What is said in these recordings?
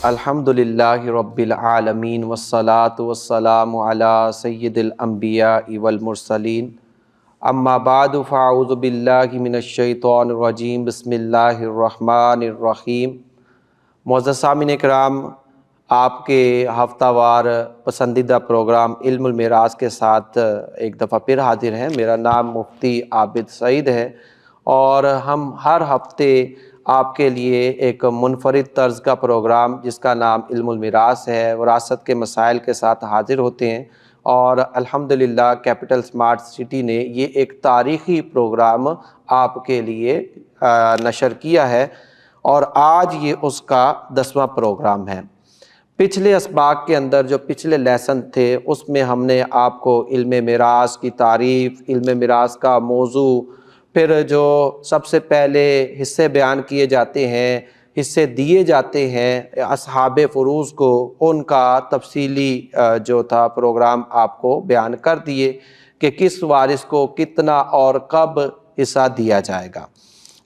الحمدللہ رب العالمین والصلاة والسلام علی سید الانبیاء والمرسلین اما بعد فاعوذ باللہ من الشیطان الرجیم بسم اللہ الرحمن الرحیم۔ معزز سامعین کرام، آپ کے ہفتہ وار پسندیدہ پروگرام علم المیراث کے ساتھ ایک دفعہ پھر حاضر ہیں۔ میرا نام مفتی عابد سعید ہے اور ہم ہر ہفتے آپ کے لیے ایک منفرد طرز کا پروگرام جس کا نام علم المیراث ہے، وراثت کے مسائل کے ساتھ حاضر ہوتے ہیں، اور الحمدللہ کیپٹل اسمارٹ سٹی نے یہ ایک تاریخی پروگرام آپ کے لیے نشر کیا ہے اور آج یہ اس کا 10واں پروگرام ہے۔ پچھلے اسباق کے اندر جو پچھلے لیسن تھے اس میں ہم نے آپ کو علم میراث کی تعریف، علم میراث کا موضوع، پھر جو سب سے پہلے حصے بیان کیے جاتے ہیں، حصے دیے جاتے ہیں اصحاب فروض کو، ان کا تفصیلی جو تھا پروگرام آپ کو بیان کر دیے کہ کس وارث کو کتنا اور کب حصہ دیا جائے گا۔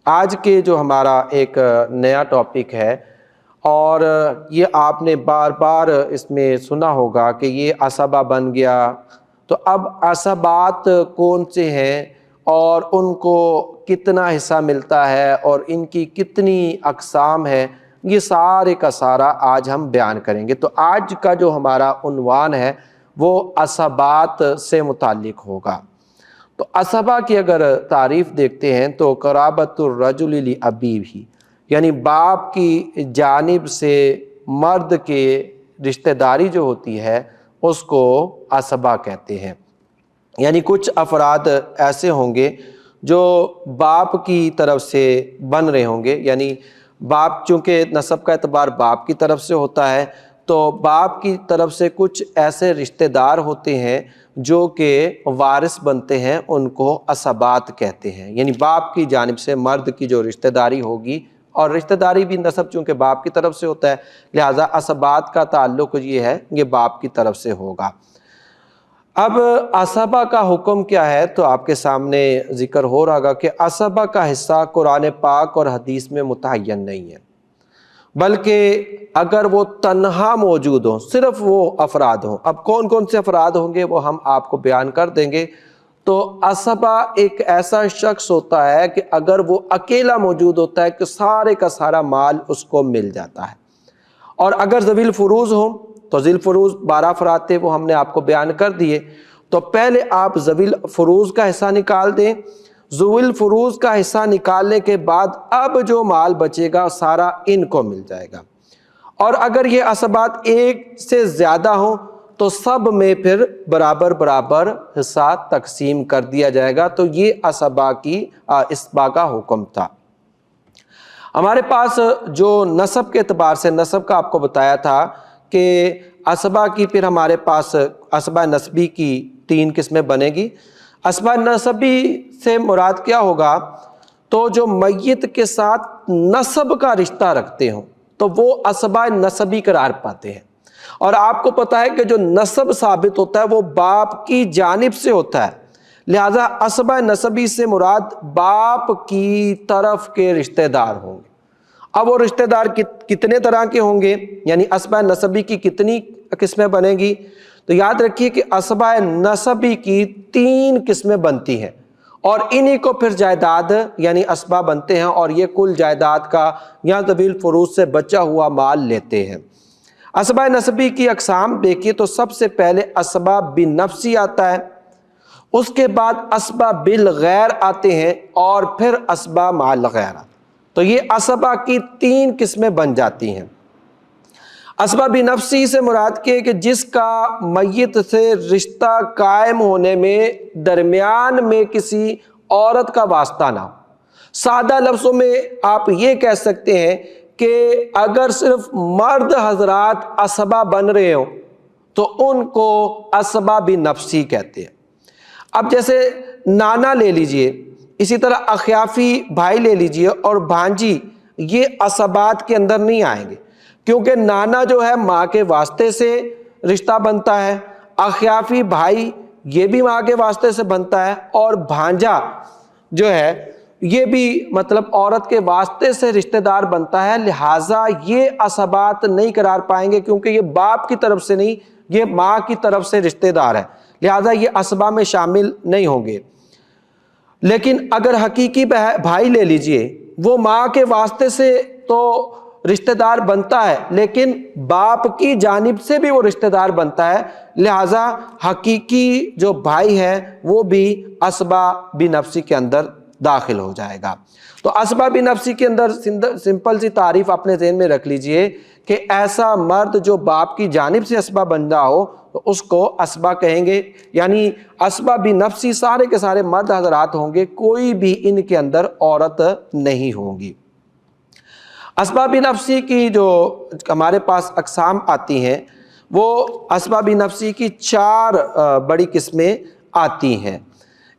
آج کے جو ہمارا ایک نیا ٹاپک ہے، اور یہ آپ نے بار بار اس میں سنا ہوگا کہ یہ عصبہ بن گیا، تو اب عصبات کون سے ہیں اور ان کو کتنا حصہ ملتا ہے اور ان کی کتنی اقسام ہے، یہ سارے کا سارا آج ہم بیان کریں گے۔ تو آج کا جو ہمارا عنوان ہے وہ عصبات سے متعلق ہوگا۔ تو عصبہ کی اگر تعریف دیکھتے ہیں تو قرابۃ الرجل لأبیہ، یعنی باپ کی جانب سے مرد کے رشتہ داری جو ہوتی ہے اس کو عصبہ کہتے ہیں۔ یعنی کچھ افراد ایسے ہوں گے جو باپ کی طرف سے بن رہے ہوں گے، یعنی باپ چونکہ نسب کا اعتبار باپ کی طرف سے ہوتا ہے، تو باپ کی طرف سے کچھ ایسے رشتہ دار ہوتے ہیں جو کہ وارث بنتے ہیں، ان کو عصبات کہتے ہیں۔ یعنی باپ کی جانب سے مرد کی جو رشتہ داری ہوگی، اور رشتہ داری بھی نسب چونکہ باپ کی طرف سے ہوتا ہے لہٰذا عصبات کا تعلق یہ ہے، یہ باپ کی طرف سے ہوگا۔ اب عصبہ کا حکم کیا ہے تو آپ کے سامنے ذکر ہو رہا ہوگا کہ عصبہ کا حصہ قرآن پاک اور حدیث میں متعین نہیں ہے، بلکہ اگر وہ تنہا موجود ہوں، صرف وہ افراد ہوں، اب کون کون سے افراد ہوں گے وہ ہم آپ کو بیان کر دیں گے۔ تو عصبہ ایک ایسا شخص ہوتا ہے کہ اگر وہ اکیلا موجود ہوتا ہے کہ سارے کا سارا مال اس کو مل جاتا ہے، اور اگر ذوی الفروض ہوں تو ذوی الفروض 12 افراد تھے وہ ہم نے آپ کو بیان کر دیے، تو پہلے آپ ذوی الفروض کا حصہ نکال دیں، ذوی الفروض کا حصہ نکالنے کے بعد اب جو مال بچے گا سارا ان کو مل جائے گا، اور اگر یہ عصبات ایک سے زیادہ ہوں تو سب میں پھر برابر برابر حصہ تقسیم کر دیا جائے گا۔ تو یہ عصبہ کی اسبا کا حکم تھا۔ ہمارے پاس جو نسب کے اعتبار سے، نسب کا آپ کو بتایا تھا کہ عصبہ کی پھر ہمارے پاس عصبہ نسبی کی 3 قسمیں بنے گی۔ عصبہ نسبی سے مراد کیا ہوگا؟ تو جو میت کے ساتھ نسب کا رشتہ رکھتے ہوں تو وہ عصبہ نسبی قرار پاتے ہیں، اور آپ کو پتہ ہے کہ جو نسب ثابت ہوتا ہے وہ باپ کی جانب سے ہوتا ہے، لہذا عصبہ نسبی سے مراد باپ کی طرف کے رشتہ دار ہوں گے۔ اب وہ رشتہ دار کتنے طرح کے ہوں گے، یعنی عصبہ نسبی کی کتنی قسمیں بنیں گی؟ تو یاد رکھیے کہ عصبہ نسبی کی 3 قسمیں بنتی ہیں، اور انہی کو پھر جائیداد یعنی عصبہ بنتے ہیں، اور یہ کل جائیداد کا یا ذوی الفروض سے بچا ہوا مال لیتے ہیں۔ عصبہ نسبی کی اقسام دیکھیے تو سب سے پہلے عصبہ بنفسی آتا ہے، اس کے بعد عصبہ بالغیر آتے ہیں، اور پھر عصبہ مع الغیر۔ تو یہ عصبہ کی 3 قسمیں بن جاتی ہیں۔ عصبہ بنفسی سے مراد کہ جس کا میت سے رشتہ قائم ہونے میں درمیان میں کسی عورت کا واسطہ نہ ہو۔ سادہ لفظوں میں آپ یہ کہہ سکتے ہیں کہ اگر صرف مرد حضرات عصبہ بن رہے ہوں تو ان کو عصبہ بنفسی کہتے ہیں۔ اب جیسے نانا لے لیجئے، اسی طرح اخیافی بھائی لے لیجئے اور بھانجی، یہ عصبات کے اندر نہیں آئیں گے، کیونکہ نانا جو ہے ماں کے واسطے سے رشتہ بنتا ہے، اخیافی بھائی یہ بھی ماں کے واسطے سے بنتا ہے، اور بھانجا جو ہے یہ بھی مطلب عورت کے واسطے سے رشتہ دار بنتا ہے، لہٰذا یہ اسبات نہیں قرار پائیں گے کیونکہ یہ باپ کی طرف سے نہیں، یہ ماں کی طرف سے رشتہ دار ہے، لہٰذا یہ اسبا میں شامل نہیں ہوں گے۔ لیکن اگر حقیقی بھائی لے لیجئے، وہ ماں کے واسطے سے تو رشتہ دار بنتا ہے لیکن باپ کی جانب سے بھی وہ رشتہ دار بنتا ہے، لہٰذا حقیقی جو بھائی ہے وہ بھی اسبا بنفسی کے اندر داخل ہو جائے گا۔ تو اسبا بنفسی کے اندر سمپل سی تعریف اپنے ذہن میں رکھ لیجئے کہ ایسا مرد جو باپ کی جانب سے اسبا بن رہا ہو تو اس کو اسبا کہیں گے، یعنی اسبا بنفسی سارے کے سارے مرد حضرات ہوں گے، کوئی بھی ان کے اندر عورت نہیں ہوگی۔ اسبا بنفسی کی جو ہمارے پاس اقسام آتی ہیں وہ اسبا بنفسی کی 4 بڑی قسمیں آتی ہیں۔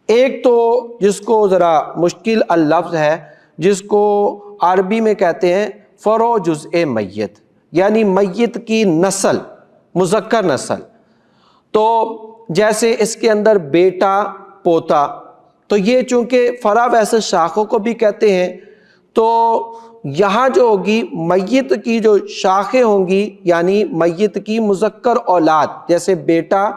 ایک تو جس کو ذرا مشکل اللفظ ہے، جس کو عربی میں کہتے ہیں فرع جزء میت، یعنی میت کی نسل، مذکر نسل۔ تو جیسے اس کے اندر بیٹا پوتا، تو یہ چونکہ فرع ویسے شاخوں کو بھی کہتے ہیں، تو یہاں جو ہوگی میت کی جو شاخیں ہوں گی، یعنی میت کی مذکر اولاد جیسے بیٹا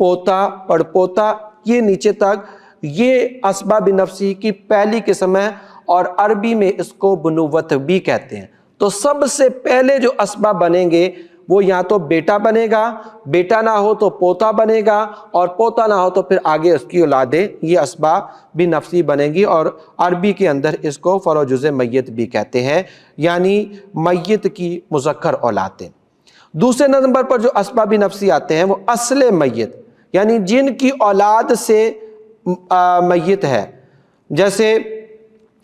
پوتا پڑپوتا، یہ نیچے تک، یہ اسبا بنفسی کی پہلی قسم ہے اور عربی میں اس کو بنوت بھی کہتے ہیں۔ تو سب سے پہلے جو اسبا بنیں گے وہ یا تو بیٹا بنے گا، بیٹا نہ ہو تو پوتا بنے گا، اور پوتا نہ ہو تو پھر آگے اس کی اولادیں، یہ اسبا بنفسی بنے گی، اور عربی کے اندر اس کو فرع جزء میت بھی کہتے ہیں، یعنی میت کی مذکر اولادیں۔ دوسرے نمبر پر جو اسبا بنفسی آتے ہیں وہ اصل میت، یعنی جن کی اولاد سے میت ہے، جیسے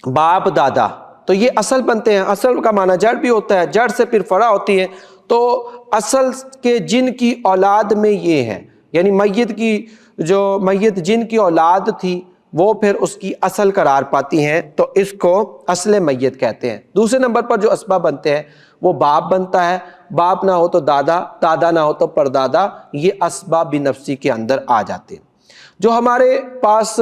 باپ دادا، تو یہ اصل بنتے ہیں۔ اصل کا معنی جڑ بھی ہوتا ہے، جڑ سے پھر فرع ہوتی ہے، تو اصل کے جن کی اولاد میں یہ ہے، یعنی میت کی جو میت جن کی اولاد تھی وہ پھر اس کی اصل قرار پاتی ہیں، تو اس کو اصل میت کہتے ہیں۔ دوسرے نمبر پر جو اسبا بنتے ہیں وہ باپ بنتا ہے، باپ نہ ہو تو دادا، دادا نہ ہو تو پردادا، یہ اسبا بنفسی کے اندر آ جاتے ہیں۔ جو ہمارے پاس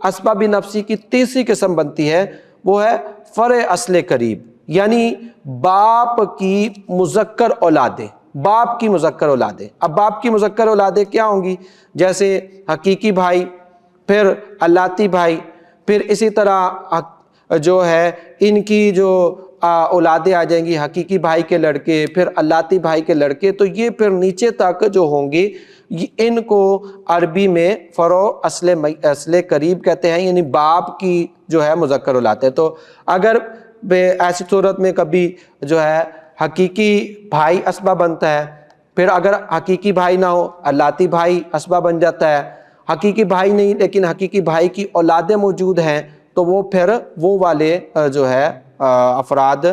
اسبا بنفسی کی تیسری قسم بنتی ہے وہ ہے فرع اصل قریب، یعنی باپ کی مذکر اولادیں، باپ کی مذکر اولادیں۔ اب باپ کی مذکر اولادیں کیا ہوں گی؟ جیسے حقیقی بھائی، پھر الاتی بھائی، پھر اسی طرح جو ہے ان کی جو اولادیں آ جائیں گی، حقیقی بھائی کے لڑکے، پھر الاتی بھائی کے لڑکے، تو یہ پھر نیچے تک جو ہوں گی ان کو عربی میں فرع اصل قریب کہتے ہیں، یعنی باپ کی جو ہے مذکر اولادیں۔ تو اگر ایسی صورت میں کبھی جو ہے حقیقی بھائی اسبا بنتا ہے، پھر اگر حقیقی بھائی نہ ہو الاتی بھائی اسبا بن جاتا ہے، حقیقی بھائی نہیں لیکن حقیقی بھائی کی اولادیں موجود ہیں تو وہ پھر وہ والے جو ہے افراد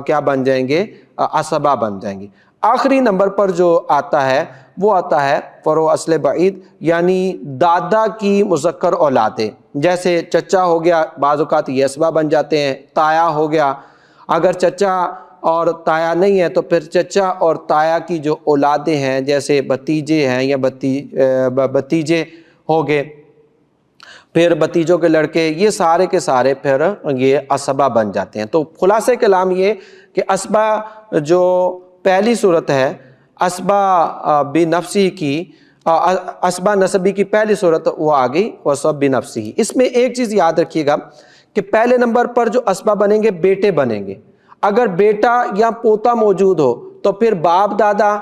کیا بن جائیں گے؟ اسبا بن جائیں گے۔ آخری نمبر پر جو آتا ہے وہ آتا ہے فرع اصل بعید، یعنی دادا کی مذکر اولادیں، جیسے چچا ہو گیا، بعض اوقات یہ اسبا بن جاتے ہیں، تایا ہو گیا، اگر چچا اور تایا نہیں ہے تو پھر چچا اور تایا کی جو اولادیں ہیں جیسے بھتیجے ہیں یا بھتیجے ہو گئے، پھر بھتیجوں کے لڑکے، یہ سارے کے سارے پھر یہ اسبا بن جاتے ہیں۔ تو خلاصہ کلام یہ کہ اسبا جو پہلی صورت ہے اسبا بنفسی کی، اسبا نسبی کی پہلی صورت وہ آ گئی، وہ سب بنفسی۔ اس میں ایک چیز یاد رکھیے گا کہ پہلے نمبر پر جو اسبا بنیں گے بیٹے بنیں گے، اگر بیٹا یا پوتا موجود ہو تو پھر باپ دادا،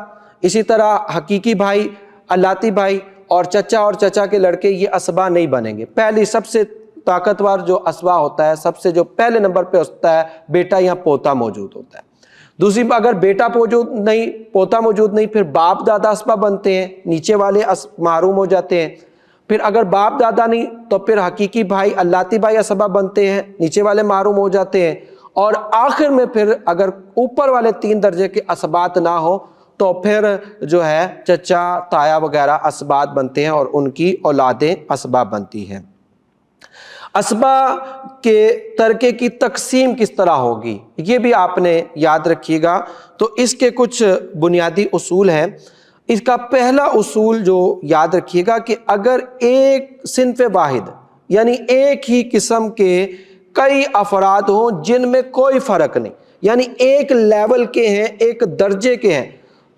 اسی طرح حقیقی بھائی، الاتی بھائی اور چچا کے لڑکے، یہ اسبا نہیں بنیں گے۔ پہلی سب سے طاقتور جو اسبا ہوتا ہے، سب سے جو پہلے نمبر پہ ہوتا ہے، بیٹا یا پوتا موجود ہوتا ہے۔ دوسری بات، اگر بیٹا موجود نہیں، پوتا موجود نہیں، پھر باپ دادا اسبا بنتے ہیں، نیچے والے محروم ہو جاتے ہیں۔ پھر اگر باپ دادا نہیں تو پھر حقیقی بھائی الاتی بھائی اسبا بنتے ہیں، نیچے والے محروم ہو جاتے ہیں، اور آخر میں پھر اگر اوپر والے 3 درجے کے اسبات نہ ہو تو پھر جو ہے چچا تایا وغیرہ اسبات بنتے ہیں اور ان کی اولادیں اسبا بنتی ہیں۔ اسبا کے ترکے کی تقسیم کس طرح ہوگی یہ بھی آپ نے یاد رکھیے گا۔ تو اس کے کچھ بنیادی اصول ہیں۔ اس کا پہلا اصول جو یاد رکھیے گا کہ اگر ایک صنف واحد، یعنی ایک ہی قسم کے کئی افراد ہوں جن میں کوئی فرق نہیں، یعنی ایک لیول کے ہیں، ایک درجے کے ہیں،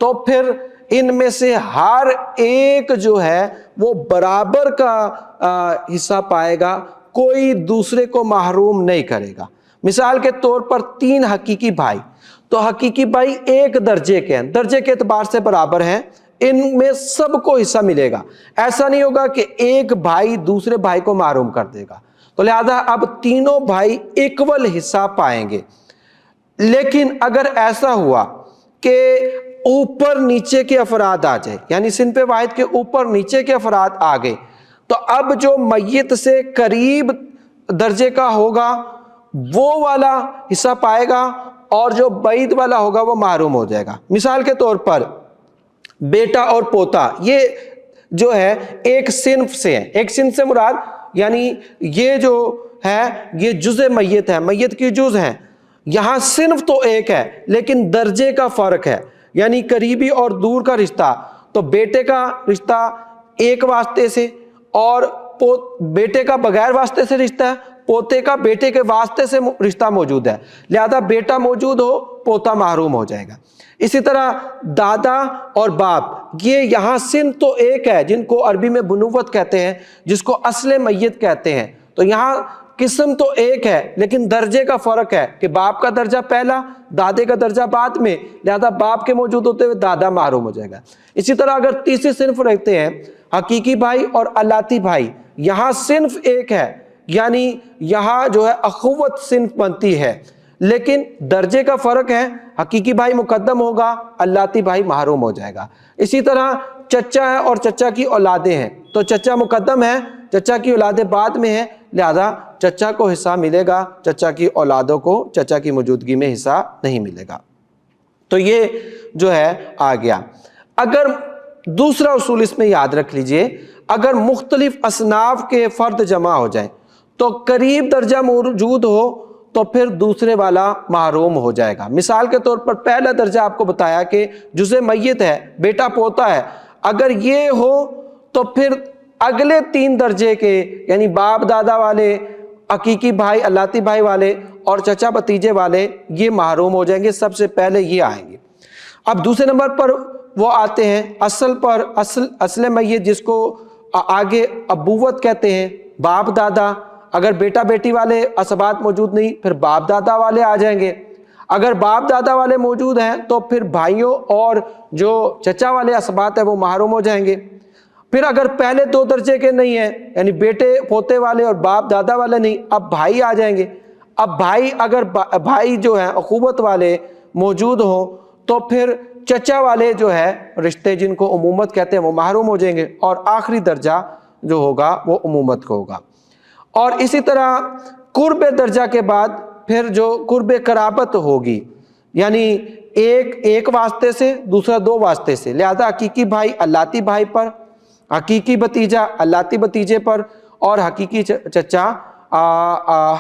تو پھر ان میں سے ہر ایک جو ہے وہ برابر کا حصہ پائے گا، کوئی دوسرے کو محروم نہیں کرے گا۔ مثال کے طور پر 3 حقیقی بھائی، تو حقیقی بھائی ایک درجے کے ہیں، درجے کے اعتبار سے برابر ہیں، ان میں سب کو حصہ ملے گا۔ ایسا نہیں ہوگا کہ ایک بھائی دوسرے بھائی کو محروم کر دے گا، تو لہذا اب تینوں بھائی ایکول حصہ پائیں گے۔ لیکن اگر ایسا ہوا کہ اوپر نیچے کے افراد آ جائے، یعنی صنف واحد کے اوپر نیچے کے افراد آ گئے، تو اب جو میت سے قریب درجے کا ہوگا وہ والا حصہ پائے گا، اور جو بعید والا ہوگا وہ محروم ہو جائے گا۔ مثال کے طور پر بیٹا اور پوتا، یہ جو ہے ایک صنف سے ہیں، ایک صنف سے مراد یعنی یہ جو ہے یہ جزء میت ہے، میت کی جز ہیں، یہاں صنف تو ایک ہے لیکن درجے کا فرق ہے، یعنی قریبی اور دور کا رشتہ، تو بیٹے کا رشتہ ایک واسطے سے اور بیٹے کا بغیر واسطے سے رشتہ ہے، پوتے کا بیٹے کے واسطے سے رشتہ موجود ہے، لہذا بیٹا موجود ہو پوتا محروم ہو جائے گا۔ اسی طرح دادا اور باپ، یہ یہاں صنف تو ایک ہے جن کو عربی میں بنوت کہتے ہیں، جس کو اصل میت کہتے ہیں، تو یہاں قسم تو ایک ہے لیکن درجے کا فرق ہے کہ باپ کا درجہ پہلا، دادے کا درجہ بعد میں، لہذا باپ کے موجود ہوتے ہوئے دادا محروم ہو جائے گا۔ اسی طرح اگر تیسری صنف رہتے ہیں حقیقی بھائی اور الاتی بھائی، یہاں صنف ایک ہے، یعنی یہاں جو ہے اخوت صنف بنتی ہے لیکن درجے کا فرق ہے، حقیقی بھائی مقدم ہوگا، الاتی بھائی محروم ہو جائے گا۔ اسی طرح چچا ہے اور چچا کی اولادیں ہیں، تو چچا مقدم ہے، چچا کی اولادیں بعد میں ہیں، لہذا چچا کو حصہ ملے گا، چچا کی اولادوں کو چچا کی موجودگی میں حصہ نہیں ملے گا۔ تو یہ جو ہے آ گیا۔ اگر دوسرا اصول اس میں یاد رکھ لیجئے، اگر مختلف اصناف کے فرد جمع ہو جائیں تو قریب درجہ موجود ہو تو پھر دوسرے والا محروم ہو جائے گا۔ مثال کے طور پر پہلا درجہ آپ کو بتایا کہ جزء میت ہے، بیٹا پوتا ہے، اگر یہ ہو تو پھر اگلے 3 درجے کے یعنی باپ دادا والے، حقیقی بھائی الاتی بھائی والے اور چچا بھتیجے والے یہ محروم ہو جائیں گے، سب سے پہلے یہ آئیں گے۔ اب دوسرے نمبر پر وہ آتے ہیں اصل پر، اصل میت جس کو آگے ابوت کہتے ہیں، باپ دادا، اگر بیٹا بیٹی والے اسبات موجود نہیں پھر باپ دادا والے آ جائیں گے، اگر باپ دادا والے موجود ہیں تو پھر بھائیوں اور جو چچا والے اسبات ہیں وہ محروم ہو جائیں گے۔ پھر اگر پہلے 2 درجے کے نہیں ہیں یعنی بیٹے پوتے والے اور باپ دادا والے نہیں، اب بھائی آ جائیں گے۔ اب بھائی اگر بھائی جو ہیں اخوت والے موجود ہوں تو پھر چچا والے جو ہے رشتے جن کو امومت کہتے ہیں وہ محروم ہو جائیں گے، اور آخری درجہ جو ہوگا وہ امومت کو ہوگا۔ اور اسی طرح قرب درجہ کے بعد پھر جو قرب قرابت ہوگی، یعنی ایک واسطے سے دوسرا 2 واسطے سے، لہذا حقیقی بھائی الاتی بھائی پر، حقیقی بھتیجا الاتی بھتیجے پر، اور حقیقی چچا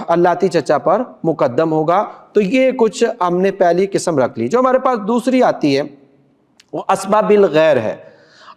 الاتی چچا پر مقدم ہوگا۔ تو یہ کچھ ہم نے پہلی قسم رکھ لی۔ جو ہمارے پاس دوسری آتی ہے وہ اسباب الغیر ہے۔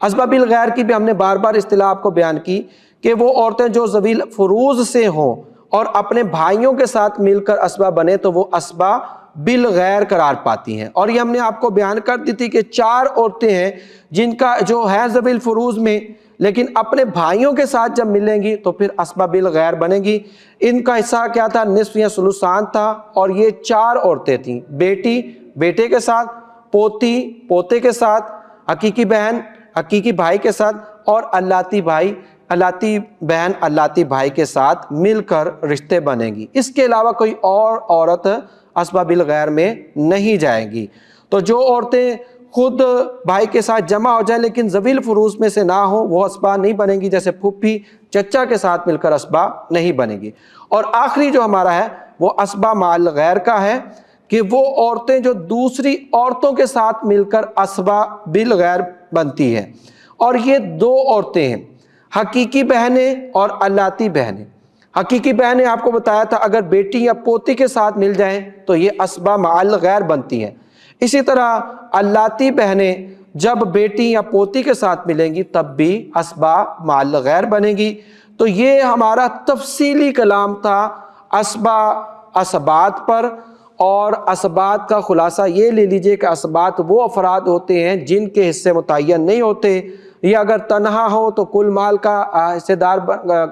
اسباب الغیر کی بھی ہم نے بار بار اصطلاح آپ کو بیان کی کہ وہ عورتیں جو ذوی فروض سے ہوں اور اپنے بھائیوں کے ساتھ مل کر اسبا بنے تو وہ اسبا بالغیر قرار پاتی ہیں، اور یہ ہم نے آپ کو بیان کر دی تھی کہ 4 عورتیں ہیں جن کا جو ہے ذوی الفروض میں لیکن اپنے بھائیوں کے ساتھ جب ملیں گی تو پھر اسبا بالغیر بنے گی۔ ان کا حصہ کیا تھا؟ نصف یا ثلثان تھا، اور یہ 4 عورتیں تھیں، بیٹی بیٹے کے ساتھ، پوتی پوتے کے ساتھ، حقیقی بہن حقیقی بھائی کے ساتھ، اور الاتی بھائی الاتی بہن الاتی بھائی کے ساتھ مل کر رشتے بنیں گی۔ اس کے علاوہ کوئی اور عورت اسباب الغیر میں نہیں جائے گی۔ تو جو عورتیں خود بھائی کے ساتھ جمع ہو جائیں لیکن ذوی الفروض میں سے نہ ہو وہ اسبا نہیں بنیں گی، جیسے پھوپھی چچا کے ساتھ مل کر اسبا نہیں بنے گی۔ اور آخری جو ہمارا ہے وہ اسبا مع الغیر کا ہے کہ وہ عورتیں جو دوسری عورتوں کے ساتھ مل کر اسبا بالغیر بنتی ہیں، اور یہ 2 عورتیں ہیں، حقیقی بہنیں اور الاتی بہنیں۔ حقیقی بہنیں آپ کو بتایا تھا اگر بیٹی یا پوتی کے ساتھ مل جائیں تو یہ اسبا مع الغیر بنتی ہیں۔ اسی طرح الاتی بہنیں جب بیٹی یا پوتی کے ساتھ ملیں گی تب بھی اسبا مع الغیر بنے گی۔ تو یہ ہمارا تفصیلی کلام تھا اسبات پر، اور اسبات کا خلاصہ یہ لے لیجئے کہ اسبات وہ افراد ہوتے ہیں جن کے حصے متعین نہیں ہوتے، یا اگر تنہا ہو تو کل مال کا حصہ دار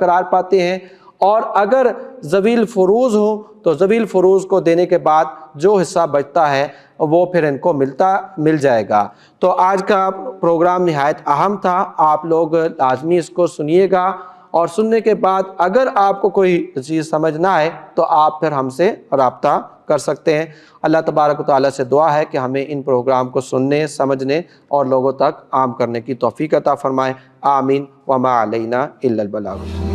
قرار پاتے ہیں، اور اگر ذوی الفروض ہو تو ذوی الفروض کو دینے کے بعد جو حصہ بچتا ہے وہ پھر ان کو مل جائے گا۔ تو آج کا پروگرام نہایت اہم تھا، آپ لوگ لازمی اس کو سنیے گا، اور سننے کے بعد اگر آپ کو کوئی چیز سمجھ نہ آئے تو آپ پھر ہم سے رابطہ کر سکتے ہیں۔ اللہ تبارک و تعالیٰ سے دعا ہے کہ ہمیں ان پروگرام کو سننے، سمجھنے اور لوگوں تک عام کرنے کی توفیق عطا فرمائے۔ آمین۔ وما علینا الا البلاغ۔